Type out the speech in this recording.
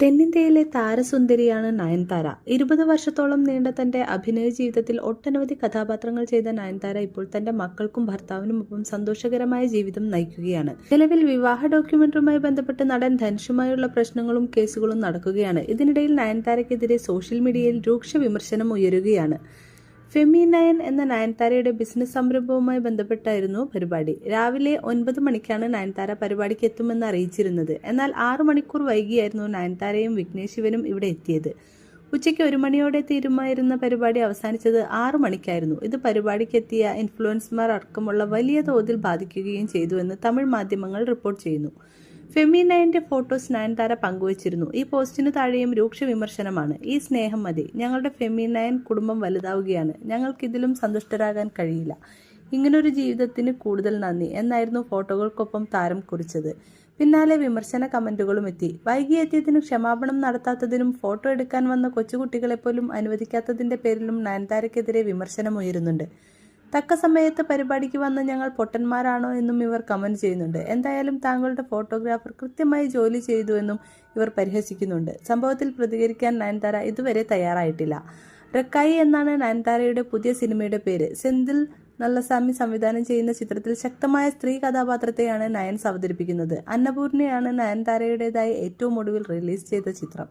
തെന്നിന്ത്യയിലെ താരസുന്ദരിയാണ് നയൻതാര. 20 വർഷത്തോളം നീണ്ട തന്റെ അഭിനയ ജീവിതത്തിൽ ഒട്ടനവധി കഥാപാത്രങ്ങൾ ചെയ്ത നയൻതാര ഇപ്പോൾ തന്റെ മക്കൾക്കും ഭർത്താവിനുമൊപ്പം സന്തോഷകരമായ ജീവിതം നയിക്കുകയാണ്. നിലവിൽ വിവാഹ ഡോക്യുമെന്ററിയുമായി ബന്ധപ്പെട്ട് നടൻ ധനുഷുമായുള്ള പ്രശ്നങ്ങളും കേസുകളും നടക്കുകയാണ്. ഇതിനിടയിൽ നയൻതാരയ്ക്കെതിരെ സോഷ്യൽ മീഡിയയിൽ രൂക്ഷ വിമർശനം ഉയരുകയാണ്. ഫെമി9 എന്ന നയൻതാരയുടെ ബിസിനസ് സംരംഭവുമായി ബന്ധപ്പെട്ടായിരുന്നു പരിപാടി. രാവിലെ 9 മണിക്കാണ് നയൻതാര പരിപാടിക്ക് എത്തുമെന്ന് അറിയിച്ചിരുന്നത്. എന്നാൽ 6 മണിക്കൂർ വൈകിയായിരുന്നു നയൻതാരയും വിഘ്നേഷ് ശിവനും ഇവിടെ എത്തിയത്. ഉച്ചയ്ക്ക് 1 മണിയോടെ തീരുമായിരുന്ന പരിപാടി അവസാനിച്ചത് 6 മണിക്കായിരുന്നു. ഇത് പരിപാടിക്കെത്തിയ ഇൻഫ്ലുവൻസർമാർ അടക്കമുള്ള വലിയ തോതിൽ ബാധിക്കുകയും ചെയ്തുവെന്ന് തമിഴ് മാധ്യമങ്ങൾ റിപ്പോർട്ട് ചെയ്യുന്നു. ഫെമി9ന്റെ ഫോട്ടോസ് നയൻതാര പങ്കുവച്ചിരുന്നു. ഈ പോസ്റ്റിന് താഴെയും രൂക്ഷ വിമർശനമാണ്. ഈ സ്നേഹം മതി. ഞങ്ങളുടെ ഫെമി9 കുടുംബം വലുതാവുകയാണ്. ഞങ്ങൾക്കിതിലും സന്തുഷ്ടരാകാൻ കഴിയില്ല. ഇങ്ങനൊരു ജീവിതത്തിന് കൂടുതൽ നന്ദി എന്നായിരുന്നു ഫോട്ടോകൾക്കൊപ്പം താരം കുറിച്ചത്. പിന്നാലെ വിമർശന കമന്റുകളും എത്തി. വൈകിയെത്തിയതിനും ക്ഷമാപണം നടത്താത്തതിനും ഫോട്ടോ എടുക്കാൻ വന്ന കൊച്ചുകുട്ടികളെപ്പോലും അനുവദിക്കാത്തതിന്റെ പേരിലും നയൻതാരയ്ക്കെതിരെ വിമർശനമുയരുന്നുണ്ട്. തക്ക സമയത്ത് പരിപാടിക്ക് വന്ന ഞങ്ങൾ പൊട്ടന്മാരാണോ എന്നും ഇവർ കമന്റ് ചെയ്യുന്നുണ്ട്. എന്തായാലും താങ്കളുടെ ഫോട്ടോഗ്രാഫർ കൃത്യമായി ജോലി ചെയ്തുവെന്നും ഇവർ പരിഹസിക്കുന്നുണ്ട്. സംഭവത്തിൽ പ്രതികരിക്കാൻ നയൻതാര ഇതുവരെ തയ്യാറായിട്ടില്ല. റെക്കായി എന്നാണ് നയൻതാരയുടെ പുതിയ സിനിമയുടെ പേര്. സെന്തിൽ നല്ലസാമി സംവിധാനം ചെയ്യുന്ന ചിത്രത്തിൽ ശക്തമായ സ്ത്രീ കഥാപാത്രത്തെയാണ് നയൻസ് അവതരിപ്പിക്കുന്നത്. അന്നപൂർണയാണ് നയൻതാരയുടേതായി ഏറ്റവും ഒടുവിൽ റിലീസ് ചെയ്ത ചിത്രം.